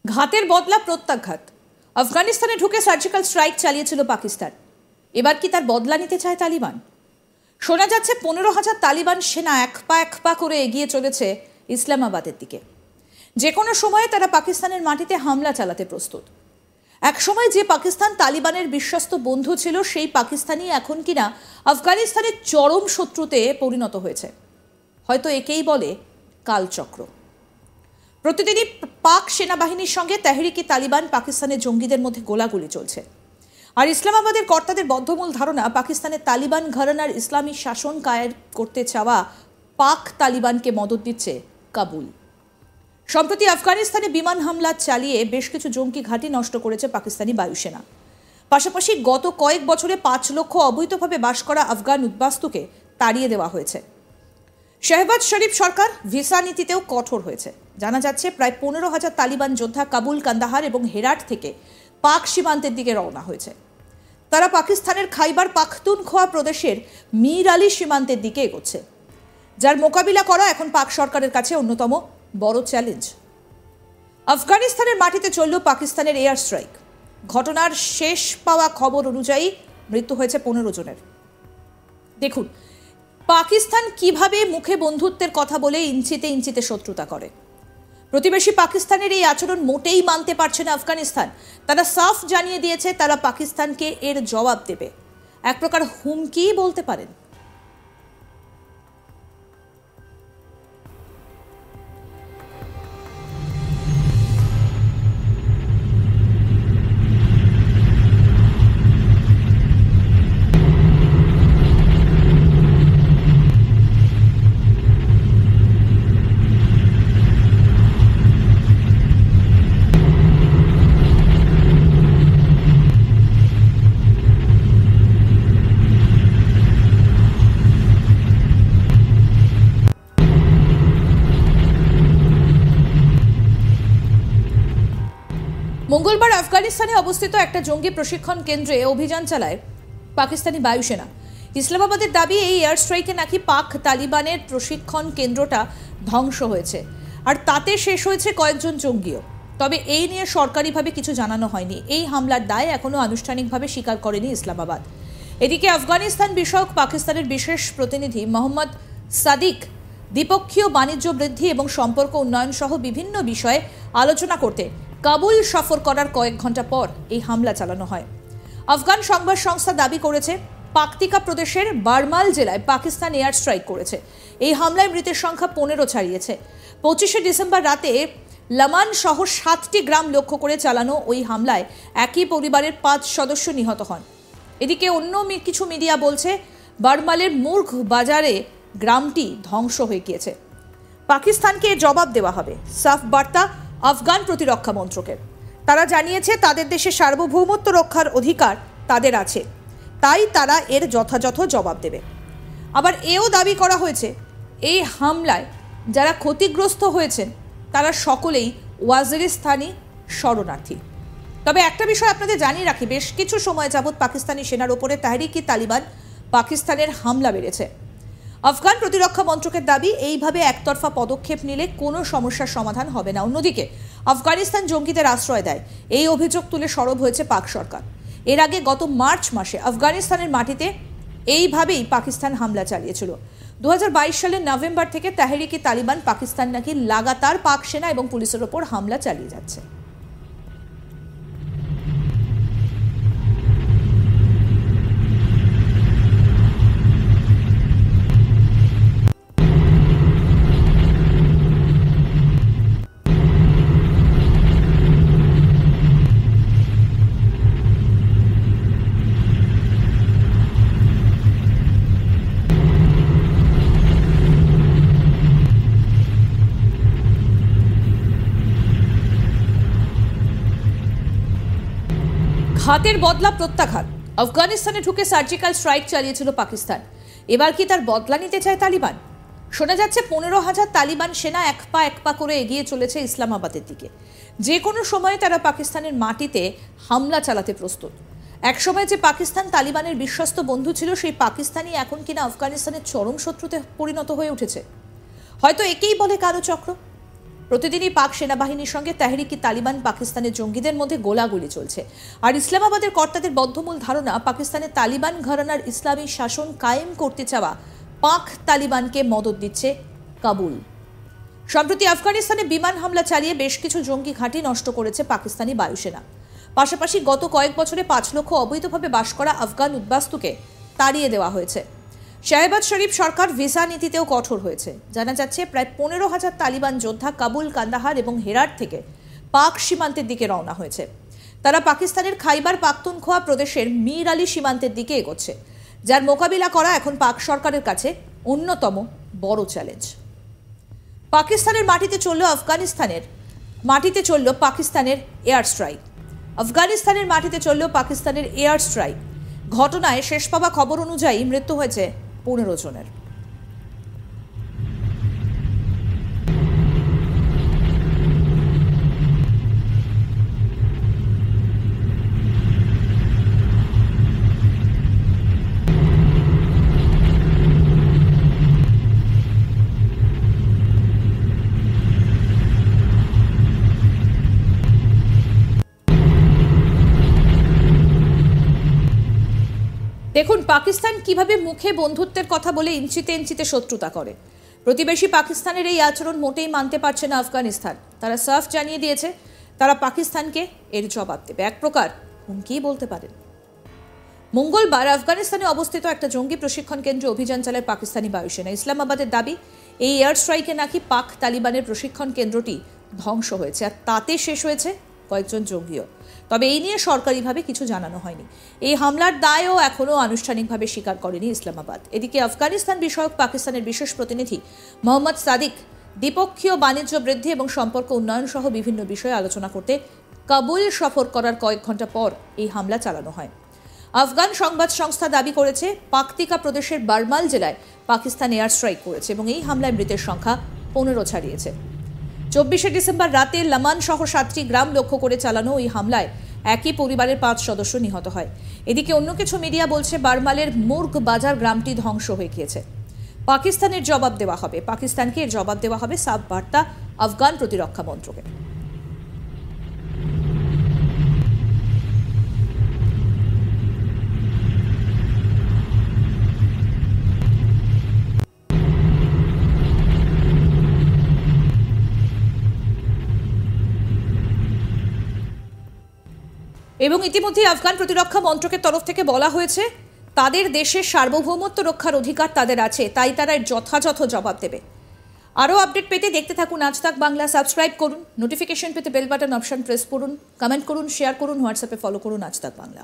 ঘাতের বদলা প্রত্যাঘাত। আফগানিস্তানে ঢুকে সার্জিক্যাল স্ট্রাইক চালিয়েছিল পাকিস্তান। এবার কি তার বদলা নিতে চায় তালিবান? শোনা যাচ্ছে 15,000 তালিবান সেনা এক পা করে এগিয়ে চলেছে ইসলামাবাদের দিকে। যে কোনো সময়ে তারা পাকিস্তানের মাটিতে হামলা চালাতে প্রস্তুত। এক সময় যে পাকিস্তান তালিবানের বিশ্বস্ত বন্ধু ছিল, সেই পাকিস্তানই এখন কিনা আফগানিস্তানের চরম শত্রুতে পরিণত হয়েছে। হয়তো একেই বলে কালচক্র। প্রতিদিনই পাক সেনাবাহিনীর সঙ্গে তেহরিকে তালিবান পাকিস্তানের জঙ্গিদের মধ্যে গোলাগুলি চলছে। আর ইসলামাবাদের কর্তাদের বদ্ধমূল ধারণা, পাকিস্তানের তালিবান ঘরানার ইসলামী শাসন কায়েম করতে চাওয়া পাক তালিবানকে মদত দিচ্ছে কাবুল। সম্প্রতি আফগানিস্তানে বিমান হামলা চালিয়ে বেশ কিছু জঙ্গি ঘাঁটি নষ্ট করেছে পাকিস্তানি বায়ুসেনা। পাশাপাশি গত কয়েক বছরে 5 লক্ষ অবৈধভাবে বাস করা আফগান উদ্বাস্তুকে তাড়িয়ে দেওয়া হয়েছে। শাহবাজ শরীফ সরকার ভিসা নীতিতেও কঠোর হয়েছে। জানা যাচ্ছে প্রায় 15,000 তালিবান যোদ্ধা কাবুল, কান্দাহার এবং হেরাট থেকে পাক সীমান্তের দিকে রওনা হয়েছে। তারা পাকিস্তানের খাইবার পাখতুনখোয়া প্রদেশের মীর আলী সীমান্তের দিকে এগোচ্ছে, যার মোকাবিলা করা এখন পাক সরকারের কাছে অন্যতম বড় চ্যালেঞ্জ। আফগানিস্তানের মাটিতে চলল পাকিস্তানের এয়ার স্ট্রাইক। ঘটনার শেষ পাওয়া খবর অনুযায়ী মৃত্যু হয়েছে 15 জনের। দেখুন পাকিস্তান কিভাবে মুখে বন্ধুত্বের কথা বলে ইঞ্চিতে ইঞ্চিতে শত্রুতা করে। প্রতিবেশী পাকিস্তানের এই আচরণ মোটেই মানতে পারছে না আফগানিস্তান। তারা সাফ জানিয়ে দিয়েছে তারা পাকিস্তানকে এর জবাব দেবে। এক প্রকার হুমকি বলতে পারেন। মঙ্গলবার আফগানিস্তানে অবস্থিত একটা জঙ্গি প্রশিক্ষণ কেন্দ্রে অভিযান চালায় পাকিস্তানি বায়ুসেনা। ইসলামাবাদের দাবি, এই এয়ার স্ট্রাইকে নাকি পাক তালিবানের প্রশিক্ষণ কেন্দ্রটা ধ্বংস হয়েছে, আর তাতে শেষ হয়েছে কয়েকজন জঙ্গিও। তবে এই নিয়ে সরকারিভাবে কিছু জানানো হয়নি। এই হামলার দায় এখনও আনুষ্ঠানিকভাবে স্বীকার করেনি ইসলামাবাদ। এদিকে আফগানিস্তান বিষয়ক পাকিস্তানের বিশেষ প্রতিনিধি মোহাম্মদ সাদিক দ্বিপক্ষীয় বাণিজ্য বৃদ্ধি এবং সম্পর্ক উন্নয়ন সহ বিভিন্ন বিষয়ে আলোচনা করতে কাবুল সফর করার কয়েক ঘন্টা পর এই হামলা চালানো হয়। আফগান সংবাদ সংস্থা দাবি করেছে, পাকতিকা প্রদেশের বারমাল জেলায় পাকিস্তান এয়ার স্ট্রাইক করেছে। এই হামলায় মৃতের সংখ্যা 15 ছাড়িয়েছে। 25শে ডিসেম্বর রাতে লামান সহ 7টি গ্রাম লক্ষ্য করে চালানো ওই হামলায় একই পরিবারের 5 সদস্য নিহত হন। এদিকে অন্য কিছু মিডিয়া বলছে, বারমালের মুর্গ বাজারে গ্রামটি ধ্বংস হয়ে গিয়েছে। পাকিস্তানকে জবাব দেওয়া হবে, সাফ বার্তা আফগান প্রতিরক্ষা মন্ত্রকের। তারা জানিয়েছে তাদের দেশের সার্বভৌমত্ব রক্ষার অধিকার তাদের আছে, তাই তারা এর যথাযথ জবাব দেবে। আবার এও দাবি করা হয়েছে, এই হামলায় যারা ক্ষতিগ্রস্ত হয়েছেন তারা সকলেই ওয়াজিরিস্তানি শরণার্থী। তবে একটা বিষয় আপনাদের জানিয়ে রাখি, বেশ কিছু সময় যাবৎ পাকিস্তানি সেনার উপরে তেহরিকি তালিবান পাকিস্তানের হামলা বেড়েছে। আফগান প্রতিরক্ষা মন্ত্রকের দাবি, এইভাবে একতরফা পদক্ষেপ নিলে কোনো সমস্যার সমাধান হবে না। অন্যদিকে আফগানিস্তান জঙ্গিদের আশ্রয় দেয়, এই অভিযোগ তুলে সরব হয়েছে পাক সরকার। এর আগে গত মার্চ মাসে আফগানিস্তানের মাটিতে এইভাবেই পাকিস্তান হামলা চালিয়েছিল। 2022 সালের নভেম্বর থেকে তেহরিকি তালিবান পাকিস্তান নাকি লাগাতার পাক সেনা এবং পুলিশের ওপর হামলা চালিয়ে যাচ্ছে। ঘাতের বদলা প্রত্যাঘাত। আফগানিস্তানে ঢুকে সার্জিক্যাল স্ট্রাইক চালিয়েছিল পাকিস্তান। এবার কি তার বদলা নিতে চায় তালিবান? শোনা যাচ্ছে 15,000 তালিবান সেনা এক পা করে এগিয়ে চলেছে ইসলামাবাদের দিকে। যে কোনো সময়ে তারা পাকিস্তানের মাটিতে হামলা চালাতে প্রস্তুত। একসময় যে পাকিস্তান তালিবানের বিশ্বস্ত বন্ধু ছিল, সেই পাকিস্তানই এখন কিনা আফগানিস্তানের চরম শত্রুতে পরিণত হয়ে উঠেছে। হয়তো একেই বলে কালচক্র। প্রতিদিনই পাক সেনাবাহিনীর সঙ্গে তেহরিকি তালিবান পাকিস্তানের জঙ্গিদের মধ্যে গোলাগুলি চলছে। আর ইসলামাবাদের কর্তাদের বদ্ধমূল ধারণা, পাকিস্তানের তালিবান ঘরানার ইসলামী শাসন কায়েম করতে চাওয়া পাক তালিবানকে মদত দিচ্ছে কাবুল। সম্প্রতি আফগানিস্তানে বিমান হামলা চালিয়ে বেশ কিছু জঙ্গি ঘাঁটি নষ্ট করেছে পাকিস্তানি বায়ুসেনা। পাশাপাশি গত কয়েক বছরে 5 লক্ষ অবৈধভাবে বাস করা আফগান উদ্বাস্তুকে তাড়িয়ে দেওয়া হয়েছে। শাহবাজ শরীফ সরকার ভিসা নীতিতেও কঠোর হয়েছে। জানা যাচ্ছে প্রায় 15,000 তালিবান যোদ্ধা কাবুল, কান্দাহার এবং হেরাত থেকে পাক সীমান্তের দিকে রওনা হয়েছে। তারা পাকিস্তানের খাইবার পাখতুনখোয়া প্রদেশের মীর আলী সীমান্তের দিকে এগোচ্ছে, যার মোকাবিলা করা এখন পাক সরকারের কাছে অন্যতম বড় চ্যালেঞ্জ। পাকিস্তানের মাটিতে চলল পাকিস্তানের এয়ার স্ট্রাইক। আফগানিস্তানের মাটিতে চলল পাকিস্তানের এয়ার স্ট্রাইক। ঘটনায় শেষ পাওয়া খবর অনুযায়ী মৃত্যু হয়েছে 15 জনের। দেখুন পাকিস্তান কিভাবে মুখে বন্ধুত্বের কথা বলে ইঞ্চিতে ইঞ্চিতে শত্রুতা করে। প্রতিবেশী পাকিস্তানের এই আচরণ মোটেই মানতে পারছে না আফগানিস্তান। তারা সাফ জানিয়ে দিয়েছে তারা পাকিস্তানকে এর জবাব দেবে। এক প্রকার হুমকি বলতে পারেন। মঙ্গলবার আফগানিস্তানে অবস্থিত একটা জঙ্গি প্রশিক্ষণ কেন্দ্রে অভিযান চালায় পাকিস্তানি বায়ুসেনা। ইসলামাবাদের দাবি, এই এয়ার স্ট্রাইকে নাকি পাক তালিবানের প্রশিক্ষণ কেন্দ্রটি ধ্বংস হয়েছে, আর তাতে শেষ হয়েছে কয়েকজন জঙ্গিও। তবে এই নিয়ে সরকারিভাবে কিছু জানানো হয়নি। এই হামলার দায়ও এখনও আনুষ্ঠানিকভাবে স্বীকার করেনি ইসলামাবাদ। এদিকে আফগানিস্তান বিষয়ক পাকিস্তানের বিশেষ প্রতিনিধি মোহাম্মদ সাদিক দ্বিপক্ষীয় বাণিজ্য বৃদ্ধি এবং সম্পর্ক উন্নয়ন সহ বিভিন্ন বিষয়ে আলোচনা করতে কাবুল সফর করার কয়েক ঘন্টা পর এই হামলা চালানো হয়। আফগান সংবাদ সংস্থা দাবি করেছে পাকতিকা প্রদেশের বারমাল জেলায় পাকিস্তান এয়ার স্ট্রাইক করেছে এবং এই হামলায় মৃতের সংখ্যা 15 ছাড়িয়েছে। 24শে ডিসেম্বর রাতে লামান সহ 7টি গ্রাম লক্ষ্য করে চালানো ওই হামলায় একই পরিবারের 5 সদস্য নিহত হয়। এদিকে অন্য কিছু মিডিয়া বলছে বারমালের মুর্গ বাজার গ্রামটি ধ্বংস হয়ে গিয়েছে। পাকিস্তানকে এর জবাব দেওয়া হবে সাফ বার্তা আফগান প্রতিরক্ষা মন্ত্রকের। এবং ইতিমধ্যে আফগান প্রতিরক্ষা মন্ত্রকের তরফ থেকে বলা হয়েছে তাদের দেশের সার্বভৌমত্ব রক্ষার অধিকার তাদের আছে, তাই তারা এর যথাযথ জবাব দেবে। আরও আপডেট পেতে দেখতে থাকুন আজ তাক বাংলা। সাবস্ক্রাইব করুন, নোটিফিকেশন পেতে বেল বাটন অপশন প্রেস করুন, কমেন্ট করুন, শেয়ার করুন, হোয়াটসঅ্যাপে ফলো করুন আজ তাক বাংলা।